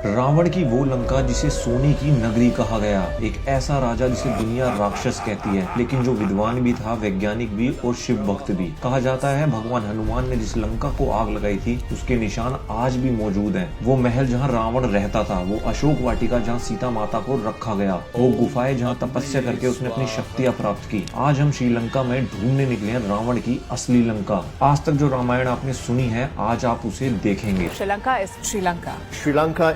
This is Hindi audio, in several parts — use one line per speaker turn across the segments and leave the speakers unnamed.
रावण की वो लंका जिसे सोने की नगरी कहा गया, एक ऐसा राजा जिसे दुनिया राक्षस कहती है, लेकिन जो विद्वान भी था, वैज्ञानिक भी और शिव भक्त भी। कहा जाता है भगवान हनुमान ने जिस लंका को आग लगाई थी उसके निशान आज भी मौजूद हैं। वो महल जहाँ रावण रहता था, वो अशोक वाटिका जहाँ सीता माता को रखा गया, वो गुफाएं जहाँ तपस्या करके उसने अपनी शक्तियाँ प्राप्त की। आज हम श्रीलंका में ढूंढने निकले हैं रावण की असली लंका। आज तक जो रामायण आपने सुनी है, आज आप उसे देखेंगे।
Sri is Sri Lanka.
Sri Lanka.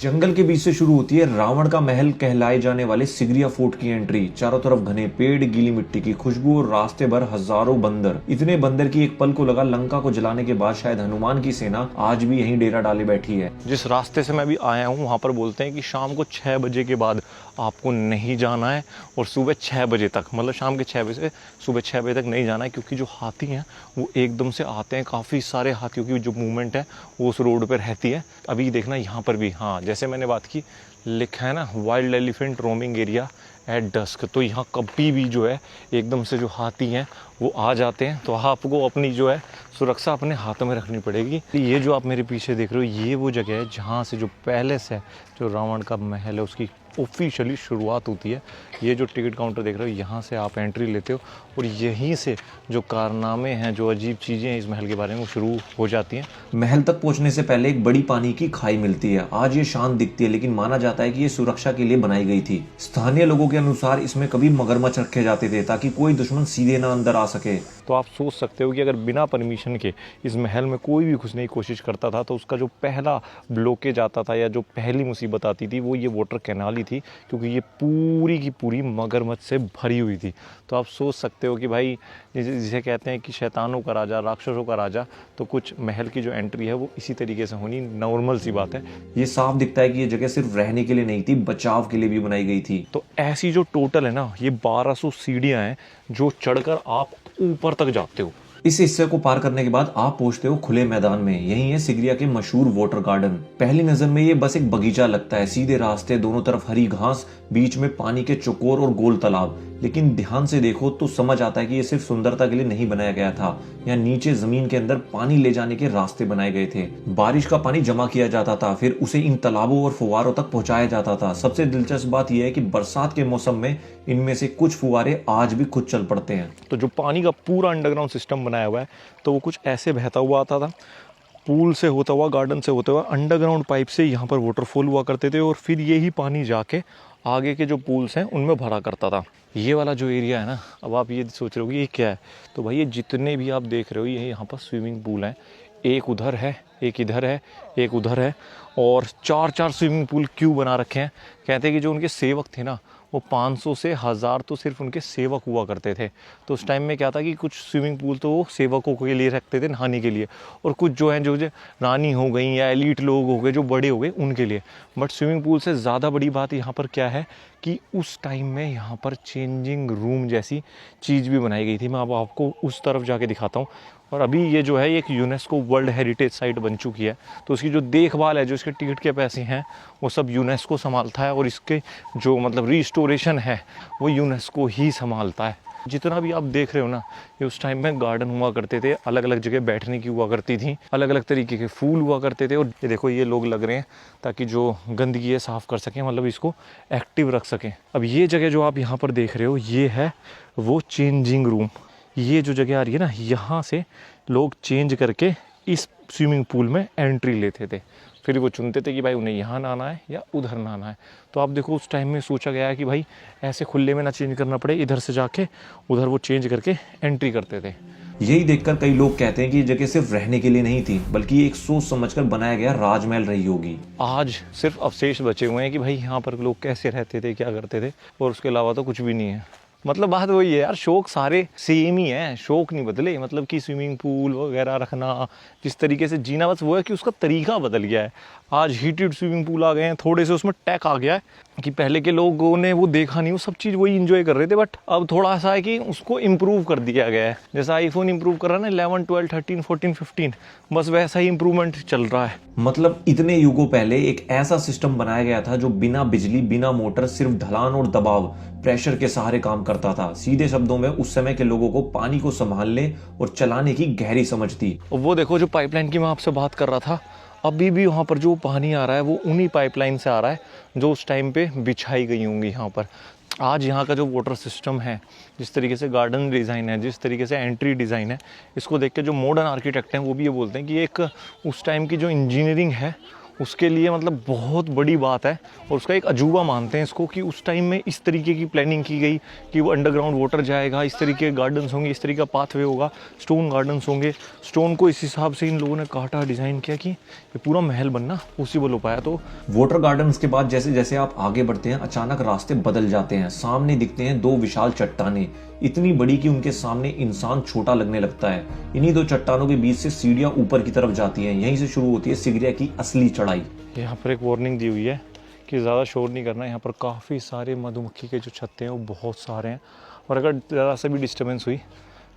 जंगल के बीच से शुरू होती है रावण का महल कहलाए जाने वाले सिगरिया फोर्ट की एंट्री। चारों तरफ घने पेड़, गीली मिट्टी की खुशबू और रास्ते भर हजारों बंदर। इतने बंदर की एक पल को लगा लंका को जलाने के बाद शायद हनुमान की सेना आज भी यहीं डेरा डाले बैठी है।
जिस रास्ते से मैं भी आया हूँ वहाँ पर बोलते हैं कि शाम को 6 बजे के बाद आपको नहीं जाना है और सुबह 6 बजे तक, मतलब शाम के 6 बजे से सुबह 6 बजे तक नहीं जाना है, क्योंकि जो हाथी हैं वो एकदम से आते हैं। काफ़ी सारे हाथियों की जो मूवमेंट है वो उस रोड पर रहती है। अभी देखना यहाँ पर भी, हाँ जैसे मैंने बात की, लिखा है ना wild elephant roaming area at dusk. तो यहाँ कभी भी जो है एकदम से जो हाथी हैं वो आ जाते हैं, तो आपको अपनी जो है सुरक्षा अपने हाथों में रखनी पड़ेगी। ये जो आप मेरे पीछे देख रहे हो, ये वो जगह है जहाँ से जो पैलेस है, जो रावण का महल है, उसकी ऑफिशियली शुरुआत होती है। ये जो टिकट काउंटर देख रहे हो, यहाँ से आप एंट्री लेते हो और यहीं से जो कारनामे हैं, जो अजीब चीज़ें हैं इस महल के बारे में, वो शुरू हो जाती हैं।
महल तक पहुंचने से पहले एक बड़ी पानी की खाई मिलती है। आज ये शांत दिखती है, लेकिन माना जाता है कि ये सुरक्षा के लिए बनाई गई थी। स्थानीय लोगों के अनुसार इसमें कभी मगरमच्छ रखे जाते थे ताकि कोई दुश्मन सीधे ना अंदर आ सके।
तो आप सोच सकते हो कि अगर बिना परमिशन के इस महल में कोई भी घुसने की कोशिश करता था तो उसका जो पहला ब्लॉकेज आता था या जो पहली मुसीबत आती थी वो ये वाटर कैनाल ही थी, क्योंकि ये पूरी की पूरी मगरमच्छ से भरी हुई थी। तो आप सोच सकते हो कि भाई जिसे कहते हैं कि शैतानों का राजा, राक्षसों का राजा, तो कुछ महल की जो एंट्री है वो इसी तरीके से होनी नॉर्मल सी बात है।
ये साफ दिखता है कि ये जगह सिर्फ रहने के लिए नहीं थी, बचाव के लिए भी बनाई गई थी।
तो ऐसी जो टोटल है ना, ये 1200 सीढ़ियाँ हैं जो चढ़कर आप ऊपर तक जाते हो।
इस हिस्से को पार करने के बाद आप पहुंचते हो खुले मैदान में। यही है सिगरिया के मशहूर वाटर गार्डन। पहली नजर में ये बस एक बगीचा लगता है, सीधे रास्ते, दोनों तरफ हरी घास, बीच में पानी के चौकोर और गोल तालाब। लेकिन ध्यान से देखो तो समझ आता है कि ये सिर्फ सुंदरता के लिए नहीं बनाया गया था। यहाँ नीचे जमीन के अंदर पानी ले जाने के रास्ते बनाए गए थे। बारिश का पानी जमा किया जाता था, फिर उसे इन तालाबों और फुवारों तक पहुंचाया जाता था। सबसे दिलचस्प बात यह है कि बरसात के मौसम में इनमें से कुछ फुवारे आज भी खुद चल पड़ते हैं।
तो जो पानी का पूरा अंडरग्राउंड सिस्टम बनाया हुआ है, तो वो कुछ ऐसे बहता हुआ आता था, पूल से होता हुआ, गार्डन से होता हुआ, अंडरग्राउंड पाइप से यहाँ पर वाटरफॉल हुआ करते थे और फिर यही पानी जाके आगे के जो पूल्स हैं उनमें भरा करता था। ये वाला जो एरिया है ना, अब आप ये सोच रहे हो कि ये क्या है, तो भाई ये जितने भी आप देख रहे हो ये यहाँ पर स्विमिंग पूल हैं। एक उधर है, एक इधर है, एक उधर है, और 4-4 स्विमिंग पूल क्यों बना रखे हैं? कहते हैं कि जो उनके सेवक थे ना, वो 500 से 1000 तो सिर्फ उनके सेवक हुआ करते थे। तो उस टाइम में क्या था कि कुछ स्विमिंग पूल तो वो सेवकों के लिए रखते थे नहाने के लिए, और कुछ जो हैं जो रानी हो गई या एलीट लोग हो गए, जो बड़े हो गए, उनके लिए। बट स्विमिंग पूल से ज़्यादा बड़ी बात यहाँ पर क्या है कि उस टाइम में यहाँ पर चेंजिंग रूम जैसी चीज़ भी बनाई गई थी। मैं अब आपको उस तरफ जाके दिखाता हूँ। और अभी ये जो है एक यूनेस्को वर्ल्ड हेरिटेज साइट बन चुकी है, तो उसकी जो देखभाल है, जो इसके टिकट के पैसे हैं, वो सब यूनेस्को संभालता है, और इसके जो मतलब रिस्टोरेशन है वो यूनेस्को ही संभालता है। जितना भी आप देख रहे हो ना, ये उस टाइम में गार्डन हुआ करते थे, अलग अलग जगह बैठने की हुआ करती थी, अलग अलग तरीके के फूल हुआ करते थे। और ये देखो, ये लोग लग रहे हैं ताकि जो गंदगी है साफ़ कर सकें, मतलब इसको एक्टिव रख सकें। अब ये जगह जो आप यहाँ पर देख रहे हो, ये है वो चेंजिंग रूम। ये जो जगह आ रही है ना, यहाँ से लोग चेंज करके इस स्विमिंग पूल में एंट्री लेते थे। फिर वो चुनते थे कि भाई उन्हें यहाँ नहाना है या उधर नहाना है। तो आप देखो, उस टाइम में सोचा गया है कि भाई ऐसे खुले में ना चेंज करना पड़े, इधर से जाके उधर वो चेंज करके एंट्री करते थे।
यही देखकर कई लोग कहते हैं कि ये जगह सिर्फ रहने के लिए नहीं थी, बल्कि एक सोच समझकर बनाया गया राजमहल रही होगी।
आज सिर्फ अवशेष बचे हुए हैं कि भाई यहाँ पर लोग कैसे रहते थे, क्या करते थे, और उसके अलावा तो कुछ भी नहीं है। मतलब बात वही है यार, शौक सारे सेम ही हैं, शौक नहीं बदले। मतलब कि स्विमिंग पूल वगैरह रखना, जिस तरीके से जीना, बस वो है कि उसका तरीका बदल गया है। आज हीटेड स्विमिंग पूल आ गए हैं, थोड़े से उसमें टैक आ गया है कि पहले के लोगों ने वो देखा नहीं, वो सब चीज़ वही इंजॉय कर रहे थे। बट अब थोड़ा सा है कि उसको इम्प्रूव कर दिया गया है। जैसा आईफोन इम्प्रूव कर रहा है ना, 11, 12, 13, 14, 15, बस वैसा ही इम्प्रूवमेंट चल रहा है।
मतलब इतने युगों पहले एक ऐसा सिस्टम बनाया गया था जो बिना बिजली, बिना मोटर, सिर्फ ढलान और दबाव, प्रेशर के सहारे काम करता था। सीधे शब्दों में उस समय के लोगों को पानी को संभालने और चलाने की गहरी समझ थी।
वो देखो जो पाइपलाइन की मैं आपसे बात कर रहा था, अभी भी वहाँ पर जो पानी आ रहा है वो उन्हीं पाइपलाइन से आ रहा है जो उस टाइम पे बिछाई गई होंगी यहाँ पर। आज यहाँ का जो वाटर सिस्टम है, जिस तरीके से गार्डन डिज़ाइन है, जिस तरीके से एंट्री डिज़ाइन है, इसको देख के जो मॉडर्न आर्किटेक्ट हैं वो भी ये बोलते हैं कि एक उस टाइम की जो इंजीनियरिंग है उसके लिए मतलब बहुत बड़ी बात है और उसका एक अजूबा मानते हैं इसको कि उस टाइम में इस तरीके की प्लानिंग की गई कि वो अंडरग्राउंड वाटर जाएगा, इस तरीके के गार्डन्स होंगे, इस तरीके का पाथवे होगा, स्टोन गार्डन्स होंगे। स्टोन को इस हिसाब से इन लोगों ने काटा, डिज़ाइन किया कि ये पूरा महल बनना पॉसिबल हो पाया। तो
वाटर गार्डन्स के बाद जैसे जैसे आप आगे बढ़ते हैं अचानक रास्ते बदल जाते हैं। सामने दिखते हैं दो विशाल चट्टानें, इतनी बड़ी कि उनके सामने इंसान छोटा लगने लगता है। इन्हीं दो चट्टानों के बीच से सीढ़ियां ऊपर की तरफ जाती हैं। यहीं से शुरू होती है सिगरिया की असली चढ़ाई।
यहाँ पर एक वार्निंग दी हुई है कि ज़्यादा शोर नहीं करना। यहाँ पर काफ़ी सारे मधुमक्खी के जो छत्ते हैं वो बहुत सारे हैं और अगर ज़रा सा भी डिस्टर्बेंस हुई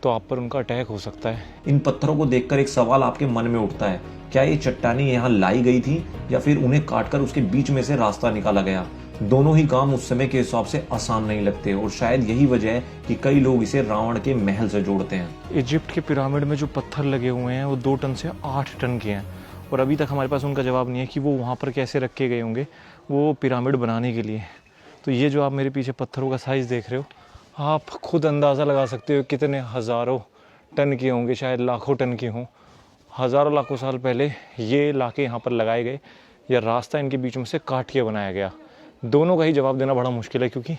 तो आप पर उनका अटैक हो सकता है।
इन पत्थरों को देखकर एक सवाल आपके मन में उठता है, क्या ये चट्टानें यहाँ लाई गई थी या फिर उन्हें काटकर उसके बीच में से रास्ता निकाला गया? दोनों ही काम उस समय के हिसाब से आसान नहीं लगते और शायद यही वजह है कि कई लोग इसे रावण के महल से जोड़ते हैं।
इजिप्ट के पिरामिड में जो पत्थर लगे हुए हैं वो 2 टन से 8 टन के हैं और अभी तक हमारे पास उनका जवाब नहीं है कि वो वहाँ पर कैसे रखे गए होंगे वो पिरामिड बनाने के लिए। तो ये जो आप मेरे पीछे पत्थरों का साइज़ देख रहे हो, आप खुद अंदाज़ा लगा सकते हो कितने हज़ारों टन के होंगे, शायद लाखों टन के हों। हज़ारों लाखों साल पहले ये लाके यहाँ पर लगाए गए या रास्ता इनके बीच में से काट के बनाया गया। दोनों का ही जवाब देना बड़ा मुश्किल है क्योंकि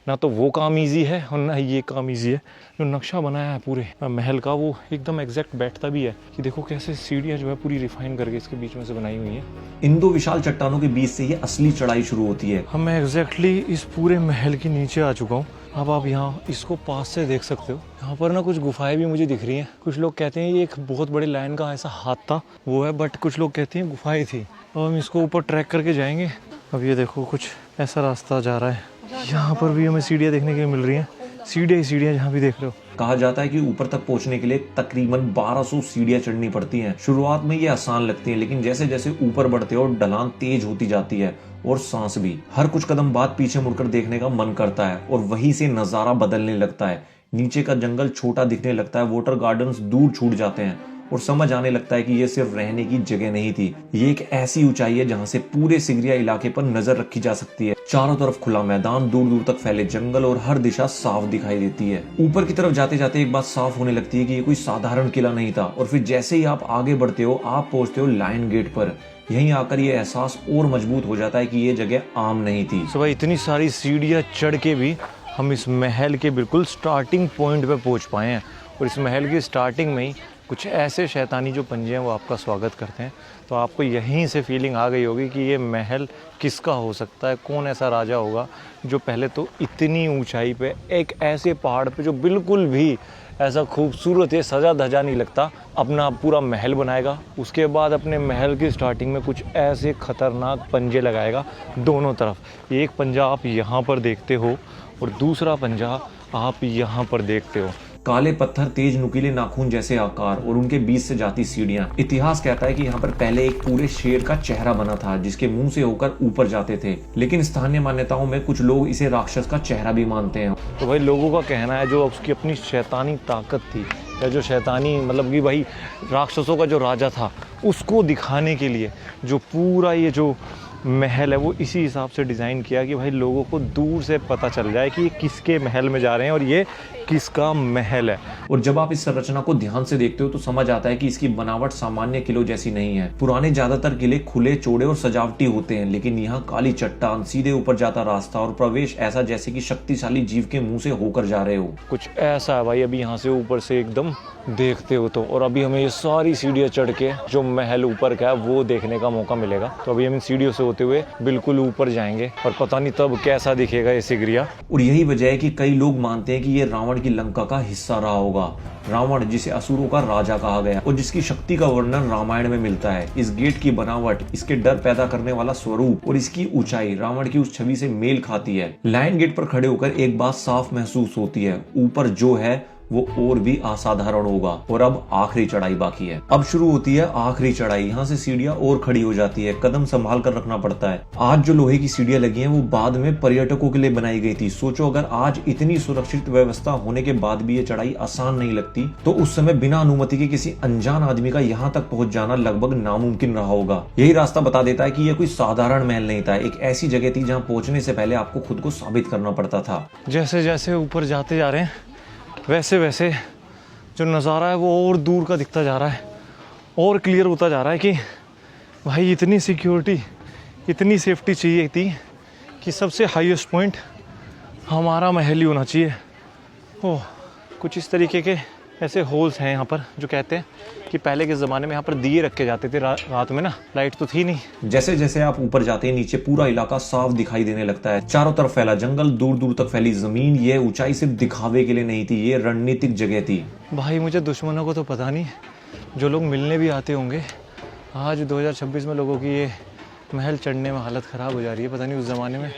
ना तो वो काम इजी है और ना ये काम इजी है। जो नक्शा बनाया है पूरे महल का वो एकदम एग्जैक्ट बैठता भी है कि देखो कैसे सीढ़ियाँ जो है पूरी रिफाइन करके इसके बीच में से बनाई हुई हैं।
इन दो विशाल चट्टानों के बीच से ये असली चढ़ाई शुरू होती है।
हम मैं एग्जैक्टली इस पूरे महल के नीचे आ चुका हूँ। अब आप यहाँ इसको पास से देख सकते हो। यहाँ पर ना कुछ गुफाएं भी मुझे दिख रही हैं। कुछ लोग कहते हैं ये एक बहुत बड़े लायन का ऐसा हाथ था वो है, बट कुछ लोग कहते हैं गुफाएं थी। अब हम इसको ऊपर ट्रैक करके जाएंगे। अब ये देखो कुछ ऐसा रास्ता जा रहा है। यहाँ पर भी हमें सीढ़ियाँ देखने के लिए मिल रही हैं, सीढ़ियाँ ही सीढ़ियाँ जहाँ भी देख रहे हो।
कहा जाता है कि ऊपर तक पहुंचने के लिए तकरीबन 1200 सीढ़ियां चढ़नी पड़ती हैं। शुरुआत में ये आसान लगती है लेकिन जैसे जैसे ऊपर बढ़ते हो ढलान तेज होती जाती है और सांस भी। हर कुछ कदम बाद पीछे मुड़कर देखने का मन करता है और वहीं से नजारा बदलने लगता है। नीचे का जंगल छोटा दिखने लगता है, वाटर गार्डन्स दूर छूट जाते हैं और समझ आने लगता है कि ये सिर्फ रहने की जगह नहीं थी, ये एक ऐसी ऊंचाई है जहां से पूरे सिगरिया इलाके पर नजर रखी जा सकती है। चारों तरफ खुला मैदान, दूर दूर तक फैले जंगल और हर दिशा साफ दिखाई देती है। ऊपर की तरफ जाते जाते एक बात साफ होने लगती है कि ये कोई साधारण किला नहीं था और फिर जैसे ही आप आगे बढ़ते हो आप पहुंचते हो लायन गेट पर। यहीं आकर ये एहसास और मजबूत हो जाता है कि ये जगह आम नहीं थी।
भाई इतनी सारी सीढ़ियाँ चढ़ के भी हम इस महल के बिल्कुल स्टार्टिंग पॉइंट पे पहुंच पाए हैं और इस महल की स्टार्टिंग में ही कुछ ऐसे शैतानी जो पंजे हैं वो आपका स्वागत करते हैं। तो आपको यहीं से फीलिंग आ गई होगी कि ये महल किसका हो सकता है, कौन ऐसा राजा होगा जो पहले तो इतनी ऊंचाई पे एक ऐसे पहाड़ पे जो बिल्कुल भी ऐसा खूबसूरत है सजा धजा नहीं लगता अपना पूरा महल बनाएगा। उसके बाद अपने महल की स्टार्टिंग में कुछ ऐसे खतरनाक पंजे लगाएगा दोनों तरफ। एक पंजा आप यहाँ पर देखते हो और दूसरा पंजा आप यहाँ पर देखते हो।
काले पत्थर, तेज नुकीले नाखून जैसे आकार और उनके बीच से जाती सीढ़ियां। इतिहास कहता है कि यहाँ पर पहले एक पूरे शेर का चेहरा बना था जिसके मुंह से होकर ऊपर जाते थे, लेकिन स्थानीय मान्यताओं में कुछ लोग इसे राक्षस का चेहरा भी मानते हैं।
तो भाई लोगों का कहना है जो उसकी अपनी शैतानी ताकत थी या जो शैतानी मतलब कि भाई राक्षसों का जो राजा था उसको दिखाने के लिए जो पूरा ये जो महल है वो इसी हिसाब से डिज़ाइन किया कि भाई लोगों को दूर से पता चल जाए कि ये किसके महल में जा रहे हैं और ये किसका महल है।
और जब आप इस संरचना को ध्यान से देखते हो तो समझ आता है कि इसकी बनावट सामान्य किलों जैसी नहीं है। पुराने ज्यादातर किले खुले, चौड़े और सजावटी होते हैं, लेकिन यहाँ काली चट्टान, सीधे ऊपर जाता रास्ता और प्रवेश ऐसा जैसे कि शक्तिशाली जीव के मुंह से होकर जा रहे हो।
कुछ ऐसा है भाई, अभी यहाँ से ऊपर से एकदम देखते हो तो, और अभी हमें ये सारी सीढ़ियाँ चढ़ के जो महल ऊपर का है वो देखने का मौका मिलेगा। तो अभी हम इन सीढ़ियों से होते हुए बिल्कुल ऊपर जाएंगे और पता नहीं तब कैसा दिखेगा ये सिगरिया।
और यही वजह है कि कई लोग मानते हैं कि ये रावण की लंका का हिस्सा रहा होगा। रावण जिसे असुरों का राजा कहा गया और जिसकी शक्ति का वर्णन रामायण में मिलता है। इस गेट की बनावट, इसके डर पैदा करने वाला स्वरूप और इसकी ऊंचाई रावण की उस छवि से मेल खाती है। लायन गेट पर खड़े होकर एक बात साफ महसूस होती है, ऊपर जो है वो और भी असाधारण होगा। और अब आखिरी चढ़ाई बाकी है। अब शुरू होती है आखिरी चढ़ाई। यहाँ से सीढ़ियां और खड़ी हो जाती है, कदम संभाल कर रखना पड़ता है। आज जो लोहे की सीढ़ियां लगी हैं वो बाद में पर्यटकों के लिए बनाई गई थी। सोचो अगर आज इतनी सुरक्षित व्यवस्था होने के बाद भी ये चढ़ाई आसान नहीं लगती तो उस समय बिना अनुमति के किसी अनजान आदमी का यहाँ तक पहुंच जाना लगभग नामुमकिन रहा होगा। यही रास्ता बता देता है कि यह कोई साधारण महल नहीं था, एक ऐसी जगह थी जहाँ पहुंचने से पहले आपको खुद को साबित करना पड़ता था।
जैसे जैसे ऊपर जाते जा रहे हैं वैसे वैसे जो नज़ारा है वो और दूर का दिखता जा रहा है और क्लियर होता जा रहा है कि भाई इतनी सिक्योरिटी, इतनी सेफ्टी चाहिए थी कि सबसे हाईएस्ट पॉइंट हमारा महल ही होना चाहिए। ओह, कुछ इस तरीके के ऐसे होल्स हैं यहाँ पर जो कहते हैं कि पहले के ज़माने में यहाँ पर दिए रखे जाते थे रात में ना, लाइट तो थी नहीं।
जैसे जैसे आप ऊपर जाते हैं नीचे पूरा इलाका साफ दिखाई देने लगता है। चारों तरफ फैला जंगल, दूर दूर तक फैली जमीन। ये ऊंचाई सिर्फ दिखावे के लिए नहीं थी, ये रणनीतिक जगह थी।
भाई मुझे दुश्मनों को तो पता नहीं, जो लोग मिलने भी आते होंगे, आज 2026 में लोगों की ये महल चढ़ने में हालत ख़राब हो जा रही है। पता नहीं उस ज़माने में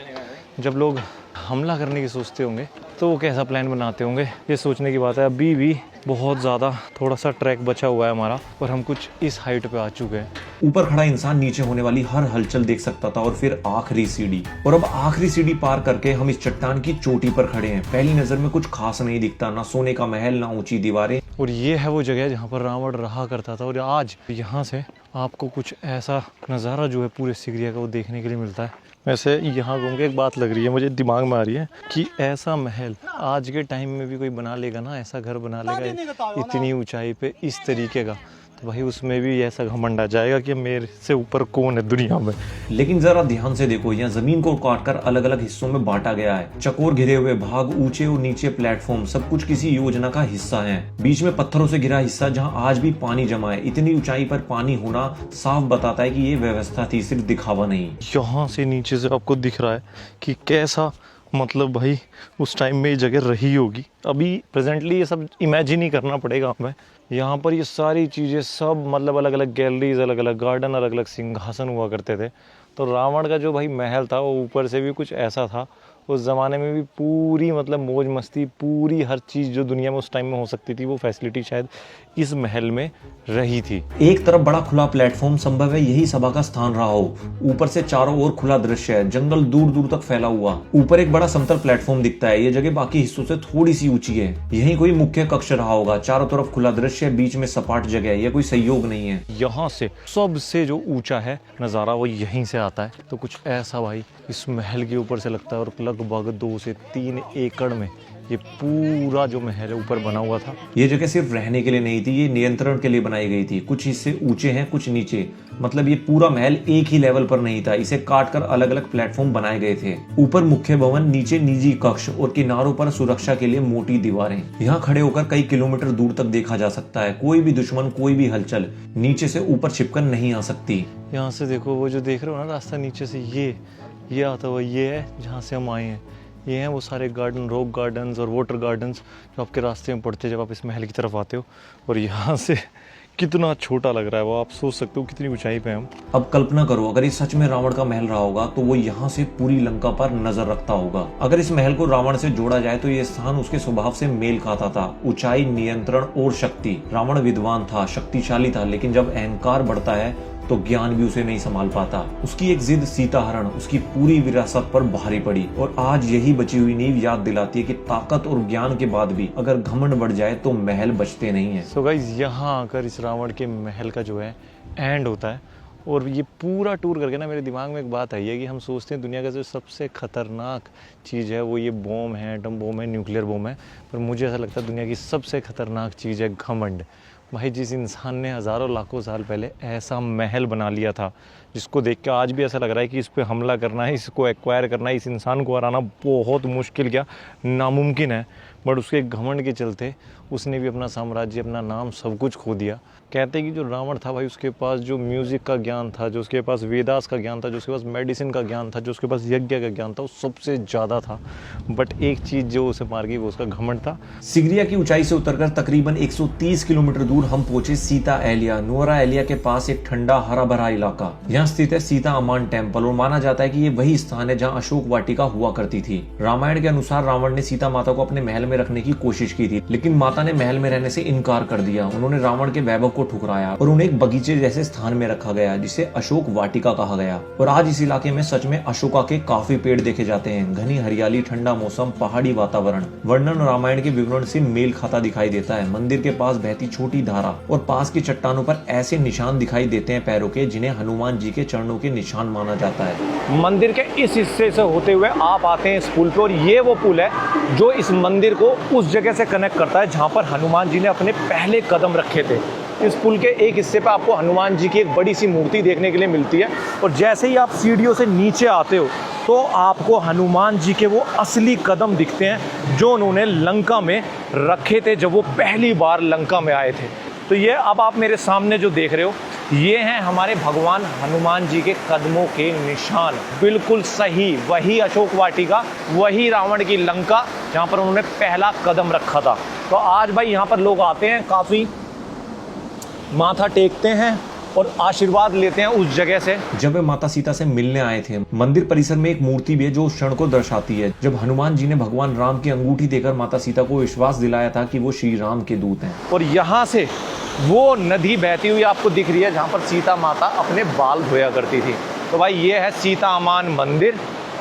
जब लोग हमला करने की सोचते होंगे तो वो कैसा प्लान बनाते होंगे, ये सोचने की बात है। अभी भी बहुत ज़्यादा थोड़ा सा ट्रैक बचा हुआ है हमारा और हम कुछ इस हाइट पे आ चुके हैं।
ऊपर खड़ा इंसान नीचे होने वाली हर हलचल देख सकता था। और फिर आखिरी सीढ़ी, और अब आखिरी सीढ़ी पार करके हम इस चट्टान की चोटी पर खड़े हैं। पहली नजर में कुछ खास नहीं दिखता, ना सोने का महल, ना ऊंची दीवारें।
और ये है वो जगह जहाँ पर रावण रहा करता था। और आज यहाँ से आपको कुछ ऐसा नज़ारा जो है पूरे सिगरिया का वो देखने के लिए मिलता है। वैसे यहाँ घूम के एक बात लग रही है, मुझे दिमाग में आ रही है कि ऐसा महल आज के टाइम में भी कोई बना लेगा ना, ऐसा घर बना लेगा इतनी ऊंचाई पे इस तरीके का, तो भाई उसमें भी ऐसा घमंड आ जाएगा कि मेरे से ऊपर कौन है दुनिया में।
लेकिन जरा ध्यान से देखो, यहाँ जमीन को काटकर अलग अलग हिस्सों में बांटा गया है। चकोर घिरे हुए भाग, ऊंचे और नीचे प्लेटफॉर्म, सब कुछ किसी योजना का हिस्सा है। बीच में पत्थरों से घिरा हिस्सा जहाँ आज भी पानी जमा है। इतनी ऊंचाई पर पानी होना साफ बताता है कि ये व्यवस्था थी, सिर्फ दिखावा नहीं।
यहाँ से नीचे से आपको दिख रहा है कि कैसा, मतलब भाई उस टाइम में ये जगह रही होगी। अभी प्रेजेंटली ये सब इमेजिन ही करना पड़ेगा हमें। यहाँ पर ये सारी चीज़ें सब मतलब अलग अलग गैलरीज, अलग अलग गार्डन, अलग अलग सिंहासन हुआ करते थे। तो रावण का जो भाई महल था वो ऊपर से भी कुछ ऐसा था। उस ज़माने में भी पूरी मतलब मौज मस्ती, पूरी हर चीज़ जो दुनिया में उस टाइम में हो सकती थी वो फैसिलिटी शायद इस महल में रही थी।
एक तरफ बड़ा खुला प्लेटफॉर्म, संभव है यही सभा का स्थान रहा हो। ऊपर से चारों ओर खुला दृश्य है, जंगल दूर दूर तक फैला हुआ। ऊपर एक बड़ा समतल प्लेटफॉर्म दिखता है। ये जगह बाकी हिस्सों से थोड़ी सी ऊंची है। यही कोई मुख्य कक्ष रहा होगा। चारों तरफ खुला दृश्य, बीच में सपाट जगह है। यह कोई संयोग नहीं है।
यहाँ से सबसे जो ऊंचा है नज़ारा वो यहीं से आता है। तो कुछ ऐसा भाई इस महल के ऊपर से लगता है। और लगभग 2 से 3 एकड़ में ये पूरा जो महल है ऊपर बना हुआ था।
ये जगह सिर्फ रहने के लिए नहीं थी, ये नियंत्रण के लिए बनाई गई थी। कुछ हिस्से ऊंचे हैं, कुछ नीचे, मतलब ये पूरा महल एक ही लेवल पर नहीं था। इसे काटकर अलग अलग प्लेटफॉर्म बनाए गए थे। ऊपर मुख्य भवन, नीचे निजी कक्ष और किनारों पर सुरक्षा के लिए मोटी दीवारें। यहाँ खड़े होकर कई किलोमीटर दूर तक देखा जा सकता है। कोई भी दुश्मन, कोई भी हलचल नीचे से ऊपर छिपकर नहीं आ सकती।
यहाँ से देखो, वो जो देख रहे हो ना रास्ता नीचे से, ये आता हुआ ये है जहाँ से हम आए हैं। ये हैं वो सारे गार्डन, रॉक गार्डन्स और वाटर गार्डन्स जो आपके रास्ते में पड़ते हैं जब आप इस महल की तरफ आते हो। और यहाँ से कितना छोटा लग रहा है वो, आप सोच सकते हो कितनी ऊंचाई पे हम।
अब कल्पना करो, अगर ये सच में रावण का महल रहा होगा तो वो यहाँ से पूरी लंका पर नजर रखता होगा। अगर इस महल को रावण से जोड़ा जाए तो ये स्थान उसके स्वभाव से मेल खाता था। ऊंचाई, नियंत्रण और शक्ति। रावण विद्वान था, शक्तिशाली था, लेकिन जब अहंकार बढ़ता है तो ज्ञान भी उसे नहीं संभाल पाता। उसकी एक जिद सीताहरण उसकी पूरी विरासत पर भारी पड़ी। और आज यही बची हुई नींव याद दिलाती है कि ताकत और ज्ञान के बाद भी अगर घमंड बढ़ जाए तो महल बचते नहीं है।
सो गाइस, यहाँ आकर इस रावण के महल का जो है एंड होता है। और ये पूरा टूर करके ना मेरे दिमाग में एक बात आई है कि हम सोचते हैं दुनिया का जो सबसे खतरनाक चीज़ है वो ये बॉम्ब है, एटम बॉम्ब है, न्यूक्लियर बॉम्ब है। पर मुझे ऐसा लगता है दुनिया की सबसे खतरनाक चीज़ है घमंड। भाई जिस इंसान ने हज़ारों लाखों साल पहले ऐसा महल बना लिया था, जिसको देख के आज भी ऐसा लग रहा है कि इस पे हमला करना है, इसको एक्वायर करना है, इस इंसान को हराना बहुत मुश्किल, क्या नामुमकिन है। बट उसके घमंड के चलते उसने भी अपना साम्राज्य, अपना नाम, सब कुछ खो दिया। कहते हैं कि जो रावण था भाई, उसके पास जो म्यूज़िक का ज्ञान था, जो उसके पास वेदास का ज्ञान था, जो उसके पास मेडिसिन का ज्ञान था, जो उसके पास यज्ञ का ज्ञान था, वो सबसे ज़्यादा था। बट एक चीज़ जो उसे मार गई वो उसका घमंड था।
सिगरिया की ऊंचाई से उतरकर तकरीबन 130 किलोमीटर दूर हम पहुंचे सीता एलिया, नुअरा एलिया के पास एक ठंडा हरा भरा इलाका। यहाँ यहाँ स्थित है सीता अमान टेम्पल और माना जाता है कि ये वही स्थान है जहाँ अशोक वाटिका हुआ करती थी। रामायण के अनुसार रावण ने सीता माता को अपने महल में रखने की कोशिश की थी, लेकिन माता ने महल में रहने से इनकार कर दिया। उन्होंने रावण के वैभव को ठुकराया और उन्हें एक बगीचे जैसे स्थान में रखा गया जिसे अशोक वाटिका कहा गया। और आज इस इलाके में सच में अशोका के काफी पेड़ देखे जाते हैं। घनी हरियाली, ठंडा मौसम, पहाड़ी वातावरण, वर्णन रामायण के विवरण से मेल खाता दिखाई देता है। मंदिर के पास बहती छोटी धारा और पास की चट्टानों पर ऐसे निशान दिखाई देते हैं पैरों के, जिन्हें हनुमान जी के चरणों के निशान माना जाता है।
मंदिर के इस हिस्से से होते हुए आप आते हैं इस पुल पे और ये वो पुल है जो इस मंदिर को उस जगह से कनेक्ट करता है जहाँ पर हनुमान जी ने अपने पहले कदम रखे थे। इस पुल के एक हिस्से पे आपको हनुमान जी की एक बड़ी सी मूर्ति देखने के लिए मिलती है और जैसे ही आप सीढ़ियों से नीचे आते हो तो आपको हनुमान जी के वो असली कदम दिखते हैं जो उन्होंने लंका में रखे थे जब वो पहली बार लंका में आए थे। तो ये अब आप मेरे सामने जो देख रहे हो ये हैं हमारे भगवान हनुमान जी के कदमों के निशान। बिल्कुल सही, वही अशोक वाटिका, वही रावण की लंका जहाँ पर उन्होंने पहला कदम रखा था। तो आज भाई यहाँ पर लोग आते हैं, काफ़ी माथा टेकते हैं और आशीर्वाद लेते हैं उस जगह से
जब वे माता सीता से मिलने आए थे। मंदिर परिसर में एक मूर्ति भी है जो उस क्षण को दर्शाती है जब हनुमान जी ने भगवान राम की अंगूठी देकर माता सीता को विश्वास दिलाया था कि वो श्री राम के दूत हैं।
और यहाँ से वो नदी बहती हुई आपको दिख रही है जहाँ पर सीता माता अपने बाल धोया करती थी। तो भाई ये है सीता अमान मंदिर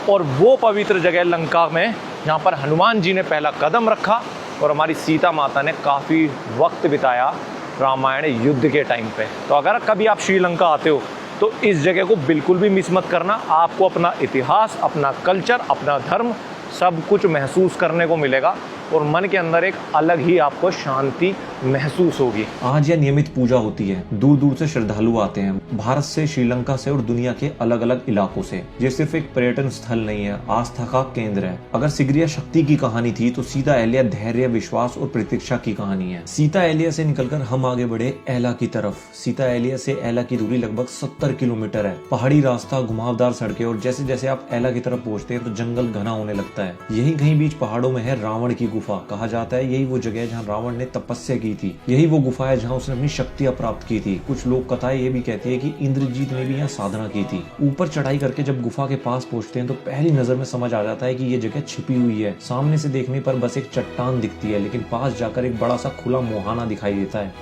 और वो पवित्र जगह लंका में जहाँ पर हनुमान जी ने पहला कदम रखा और हमारी सीता माता ने काफ़ी वक्त बिताया रामायण युद्ध के टाइम पे। तो अगर कभी आप श्रीलंका आते हो तो इस जगह को बिल्कुल भी मिस मत करना। आपको अपना इतिहास, अपना कल्चर, अपना धर्म सब कुछ महसूस करने को मिलेगा और मन के अंदर एक अलग ही आपको शांति महसूस होगी।
आज यह नियमित पूजा होती है। दूर दूर से श्रद्धालु आते हैं, भारत से, श्रीलंका से और दुनिया के अलग अलग इलाकों से। ये सिर्फ एक पर्यटन स्थल नहीं है, आस्था का केंद्र है। अगर सिगरिया शक्ति की कहानी थी तो सीता अहल्या धैर्य, विश्वास और प्रतीक्षा की कहानी है। सीता अहल्या से निकलकर हम आगे बढ़े एला की तरफ। सीता अहल्या से एला की दूरी लगभग 70 किलोमीटर है। पहाड़ी रास्ता, घुमावदार सड़कें और जैसे जैसे आप एला की तरफ पहुंचते हैं तो जंगल घना होने लगता है। यही कहीं बीच पहाड़ों में है रावण की गुफा। कहा जाता है यही वो जगह है जहाँ रावण ने तपस्या की थी। यही वो गुफा है जहाँ उसने अपनी शक्तियां प्राप्त की थी। कुछ लोक कथाएं ये भी कहती है कि इंद्रजीत ने भी यहाँ साधना की थी। ऊपर चढ़ाई करके जब गुफा के पास पहुंचते हैं तो पहली नजर में समझ आ जाता है कि ये जगह छिपी हुई है। सामने से देखने पर बस एक चट्टान दिखती है, लेकिन पास जाकर एक बड़ा सा खुला मुहाना दिखाई देता है।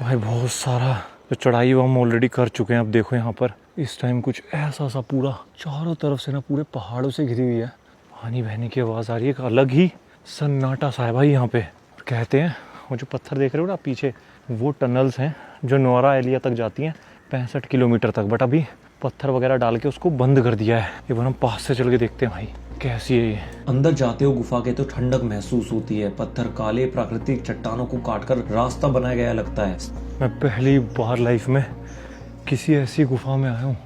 भाई बहुत सारा जो चढ़ाई वो हम ऑलरेडी कर चुके हैं। अब देखो यहाँ पर इस टाइम कुछ ऐसा सा पूरा चारों तरफ से ना पूरे पहाड़ों से घिरी हुई है। पानी बहने की आवाज़ आ रही है, एक अलग ही सन्नाटा सा है भाई यहाँ पे। कहते हैं वो जो पत्थर देख रहे हो ना पीछे, वो टनल्स हैं जो नौरा एलिया तक जाती हैं, 65 किलोमीटर तक। बट अभी पत्थर वगैरह डाल के उसको बंद कर दिया है। एक बार हम पास से चल के देखते हैं भाई कैसी है ये।
अंदर जाते हो गुफा के तो ठंडक महसूस होती है। पत्थर काले, प्राकृतिक चट्टानों को काटकर रास्ता बनाया गया लगता है।
मैं पहली बार लाइफ में किसी ऐसी गुफा में आया हूँ।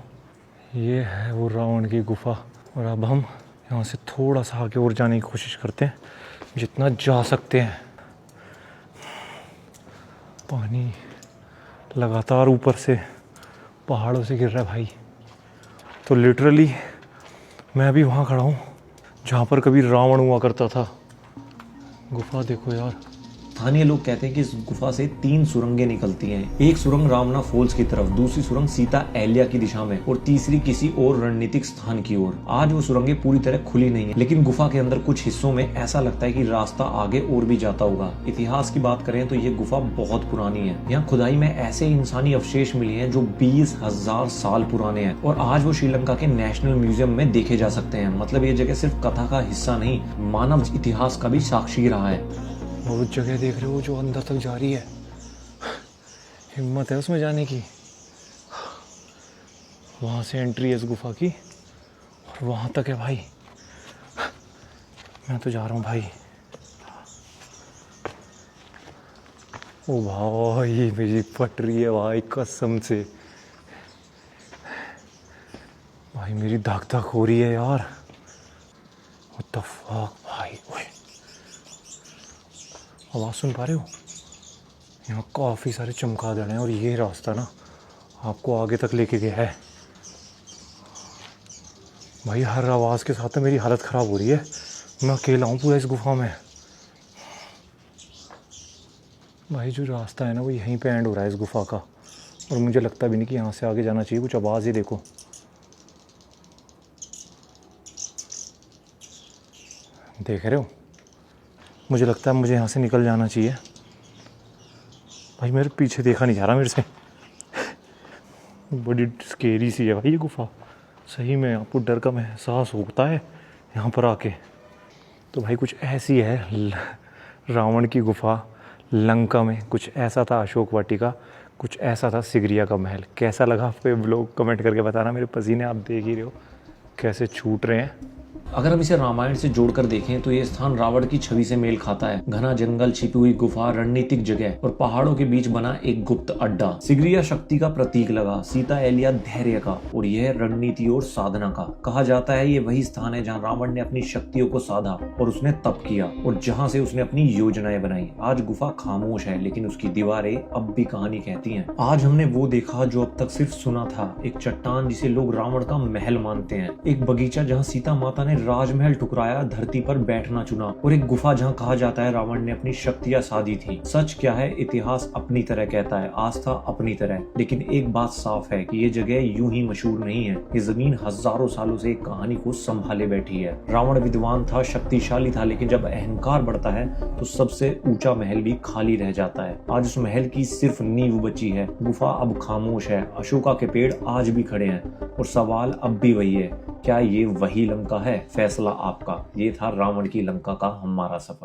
ये है वो रावण की गुफा और अब हम यहाँ से थोड़ा सा आगे और जाने की कोशिश करते हैं जितना जा सकते हैं। पानी लगातार ऊपर से पहाड़ों से गिर रहा है भाई। तो लिटरली मैं अभी वहाँ खड़ा हूँ जहाँ पर कभी रावण हुआ करता था। गुफा देखो यार।
स्थानीय लोग कहते हैं कि इस गुफा से 3 सुरंगें निकलती हैं। एक सुरंग रामना फॉल्स की तरफ, दूसरी सुरंग सीता अहल्या की दिशा में और तीसरी किसी और रणनीतिक स्थान की ओर। आज वो सुरंगें पूरी तरह खुली नहीं है, लेकिन गुफा के अंदर कुछ हिस्सों में ऐसा लगता है कि रास्ता आगे और भी जाता होगा। इतिहास की बात करें तो ये गुफा बहुत पुरानी है। यहाँ खुदाई में ऐसे इंसानी अवशेष मिले हैं जो 20,000 साल पुराने हैं और आज वो श्रीलंका के नेशनल म्यूजियम में देखे जा सकते हैं। मतलब ये जगह सिर्फ कथा का हिस्सा नहीं, मानव इतिहास का भी साक्षी रहा है।
वो जगह देख रहे हो जो अंदर तक जा रही है, हिम्मत है उसमें जाने की। वहाँ से एंट्री है इस गुफा की और वहाँ तक है भाई। मैं तो जा रहा हूँ भाई। ओ भाई मेरी फट रही है भाई कसम से। भाई मेरी धक धक हो रही है यार। What the fuck भाई। ओए आवाज़ सुन पा रहे हो? यहाँ काफ़ी सारे चमगादड़ हैं और ये रास्ता ना आपको आगे तक लेके गया है। भाई हर आवाज़ के साथ तो मेरी हालत ख़राब हो रही है। मैं अकेला हूँ पूरा इस गुफा में। भाई जो रास्ता है ना वो यहीं पे एंड हो रहा है इस गुफा का और मुझे लगता भी नहीं कि यहाँ से आगे जाना चाहिए। कुछ आवाज़ ही देखो, देख रहे हो? मुझे लगता है मुझे यहाँ से निकल जाना चाहिए। भाई मेरे पीछे देखा नहीं जा रहा मेरे से। बड़ी स्केरी सी है भाई ये गुफा, सही में आपको डर का एहसास होता है यहाँ पर आके। तो भाई कुछ ऐसी है रावण की गुफा लंका में, कुछ ऐसा था अशोक वाटिका, कुछ ऐसा था सिगरिया का महल। कैसा लगा आपको ये व्लॉग कमेंट करके बताना। मेरे पसीने आप देख ही रहे हो कैसे छूट रहे हैं।
अगर हम इसे रामायण से जोड़कर देखें तो ये स्थान रावण की छवि से मेल खाता है। घना जंगल, छिपी हुई गुफा, रणनीतिक जगह और पहाड़ों के बीच बना एक गुप्त अड्डा। सिगरिया शक्ति का प्रतीक लगा, सीता एलिया धैर्य का और यह रणनीति और साधना का। कहा जाता है ये वही स्थान है जहाँ रावण ने अपनी शक्तियों को साधा और उसने तप किया और जहाँ से उसने अपनी योजनाएं बनाई। आज गुफा खामोश है लेकिन उसकी दीवारें अब भी कहानी कहती हैं। आज हमने वो देखा जो अब तक सिर्फ सुना था, एक चट्टान जिसे लोग रावण का महल मानते हैं, एक बगीचा जहाँ सीता माता ने राजमहल ठुकराया, धरती पर बैठना चुना, और एक गुफा जहाँ कहा जाता है रावण ने अपनी शक्तियां साधी थी। सच क्या है? इतिहास अपनी तरह कहता है, आस्था अपनी तरह। लेकिन एक बात साफ है कि ये जगह यूं ही मशहूर नहीं है। ये जमीन हजारों सालों से एक कहानी को संभाले बैठी है। रावण विद्वान था, शक्तिशाली था, लेकिन जब अहंकार बढ़ता है तो सबसे ऊंचा महल भी खाली रह जाता है। आज उस महल की सिर्फ नींव बची है। गुफा अब खामोश है, अशोका के पेड़ आज भी खड़े हैं और सवाल अब भी वही है, क्या ये वही लंका है? फैसला आपका। ये था रावण की लंका का हमारा सफर।